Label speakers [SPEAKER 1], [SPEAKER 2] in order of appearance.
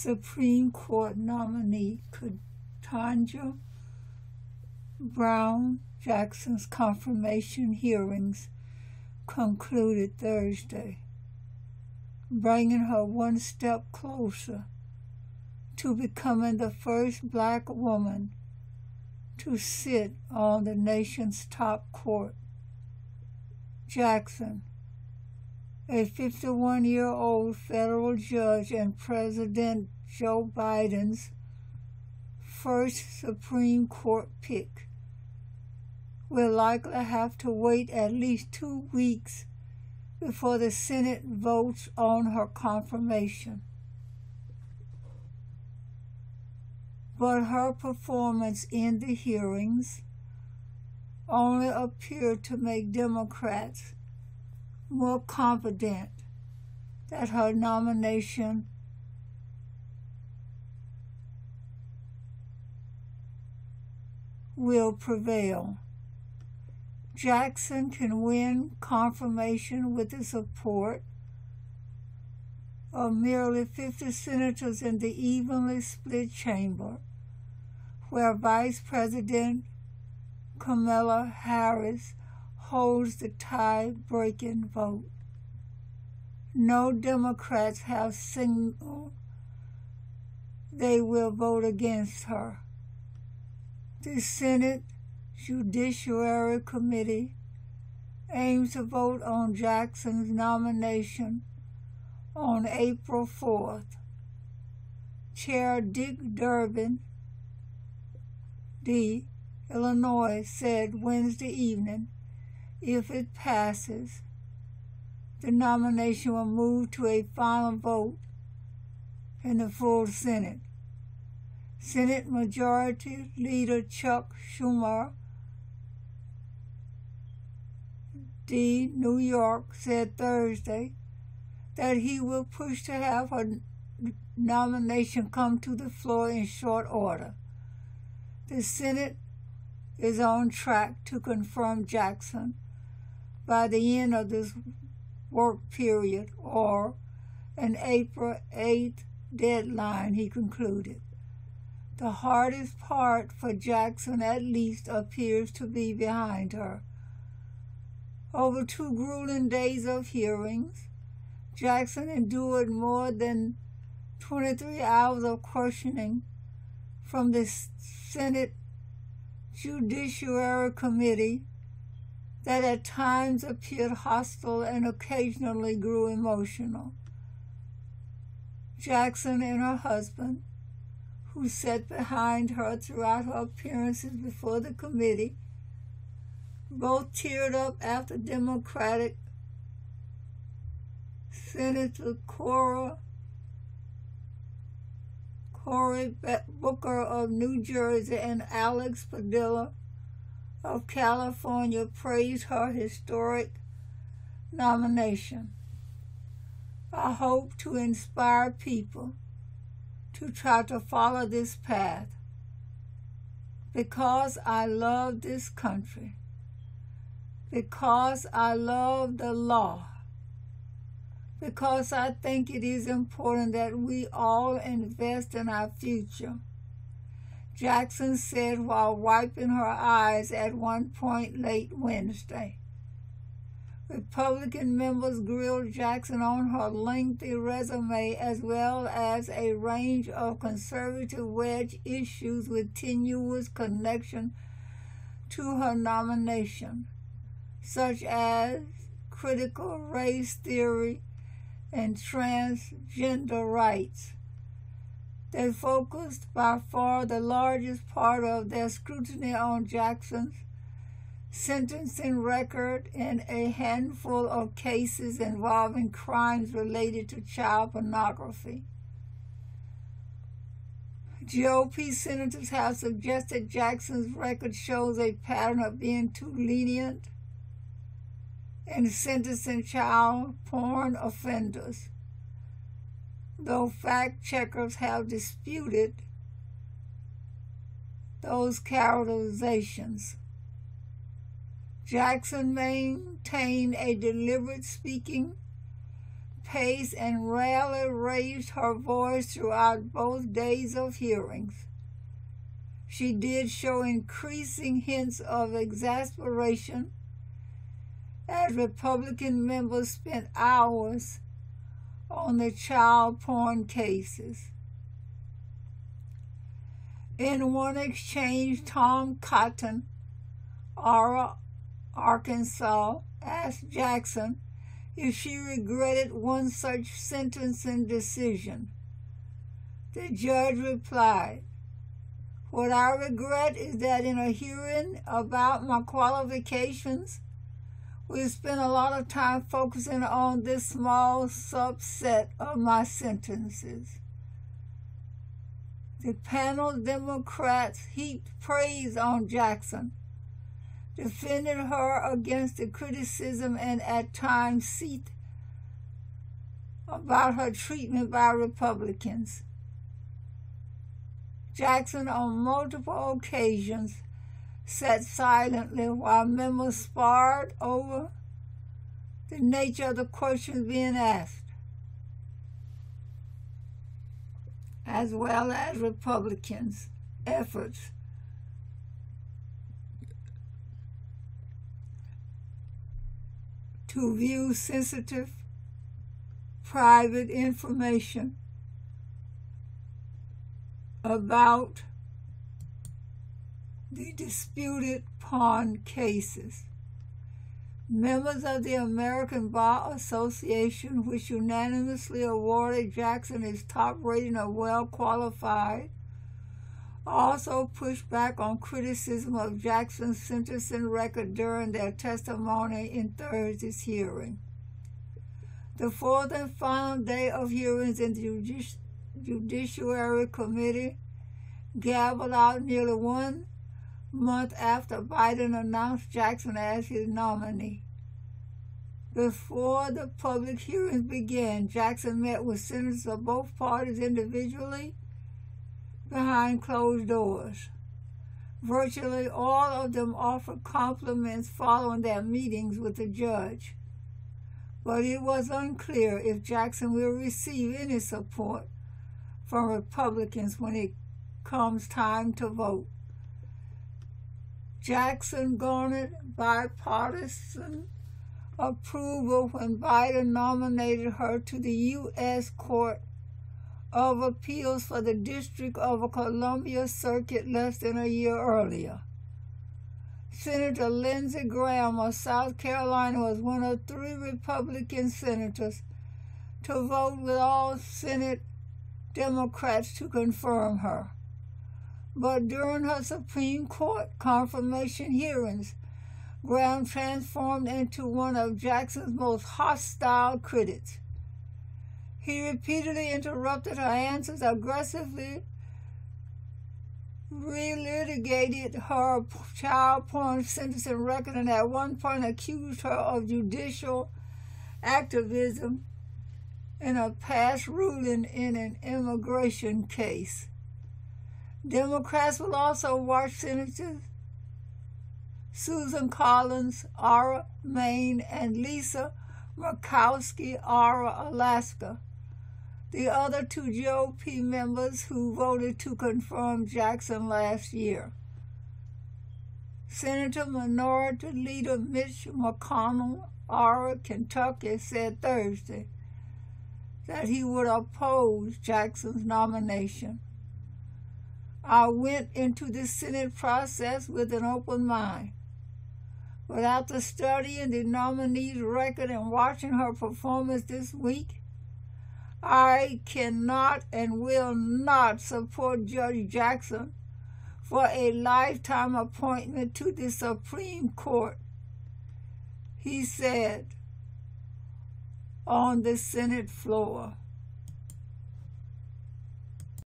[SPEAKER 1] Supreme Court nominee Ketanji Brown Jackson's confirmation hearings concluded Thursday, bringing her one step closer to becoming the first Black woman to sit on the nation's top court. Jackson, a 51-year-old federal judge and President Joe Biden's first Supreme Court pick, will likely have to wait at least 2 weeks before the Senate votes on her confirmation. But her performance in the hearings only appeared to make Democrats more confident that her nomination will prevail. Jackson can win confirmation with the support of merely 50 senators in the evenly split chamber, where Vice President Kamala Harris holds the tie-breaking vote. No Democrats have signaled they will vote against her. The Senate Judiciary Committee aims to vote on Jackson's nomination on April 4th. Chair Dick Durbin, D. Illinois, said Wednesday evening if it passes, the nomination will move to a final vote in the full Senate. Senate Majority Leader Chuck Schumer, D. New York, said Thursday that he will push to have her nomination come to the floor in short order. The Senate is on track to confirm Jackson by the end of this work period, or an April 8th deadline, he concluded. The hardest part for Jackson, at least, appears to be behind her. Over 2 grueling days of hearings, Jackson endured more than 23 hours of questioning from the Senate Judiciary Committee that at times appeared hostile and occasionally grew emotional. Jackson and her husband, who sat behind her throughout her appearances before the committee, both teared up after Democratic Senator Cory Booker of New Jersey and Alex Padilla of California praised her historic nomination. I hope to inspire people to try to follow this path because I love this country, because I love the law, because I think it is important that we all invest in our future, Jackson said while wiping her eyes at one point late Wednesday. Republican members grilled Jackson on her lengthy resume as well as a range of conservative wedge issues with tenuous connection to her nomination, such as critical race theory and transgender rights. They focused by far the largest part of their scrutiny on Jackson's sentencing record in a handful of cases involving crimes related to child pornography. GOP senators have suggested Jackson's record shows a pattern of being too lenient in sentencing child porn offenders, though fact checkers have disputed those characterizations. Jackson maintained a deliberate speaking pace and rarely raised her voice throughout both days of hearings. She did show increasing hints of exasperation as Republican members spent hours on the child porn cases. In one exchange, Tom Cotton, Arkansas, asked Jackson if she regretted one such sentencing decision. The judge replied, "What I regret is that in a hearing about my qualifications, we spent a lot of time focusing on this small subset of my sentences." The panel Democrats heaped praise on Jackson, defended her against the criticism and at times seethed about her treatment by Republicans. Jackson on multiple occasions sat silently while members sparred over the nature of the questions being asked, as well as Republicans' efforts to view sensitive, private information about the disputed porn cases. Members of the American Bar Association, which unanimously awarded Jackson his top rating of well-qualified, also pushed back on criticism of Jackson's sentencing record during their testimony in Thursday's hearing. The fourth and final day of hearings in the Judiciary Committee gabbled out nearly 1 month after Biden announced Jackson as his nominee. Before the public hearings began, Jackson met with senators of both parties individually behind closed doors. Virtually all of them offered compliments following their meetings with the judge, but it was unclear if Jackson will receive any support from Republicans when it comes time to vote. Jackson garnered bipartisan approval when Biden nominated her to the U.S. Court of Appeals for the District of Columbia Circuit less than a year earlier. Senator Lindsey Graham of South Carolina was one of 3 Republican senators to vote with all Senate Democrats to confirm her. But during her Supreme Court confirmation hearings, Graham transformed into one of Jackson's most hostile critics. He repeatedly interrupted her answers, aggressively relitigated her child porn sentencing record, and at one point accused her of judicial activism in a past ruling in an immigration case. Democrats will also watch Senators Susan Collins, Ara Maine, and Lisa Murkowski, Ara, Alaska, the other 2 GOP members who voted to confirm Jackson last year. Senator Minority Leader Mitch McConnell, Ara, Kentucky, said Thursday that he would oppose Jackson's nomination. "I went into the Senate process with an open mind. But after studying the nominee's record and watching her performance this week, I cannot and will not support Judge Jackson for a lifetime appointment to the Supreme Court," he said on the Senate floor.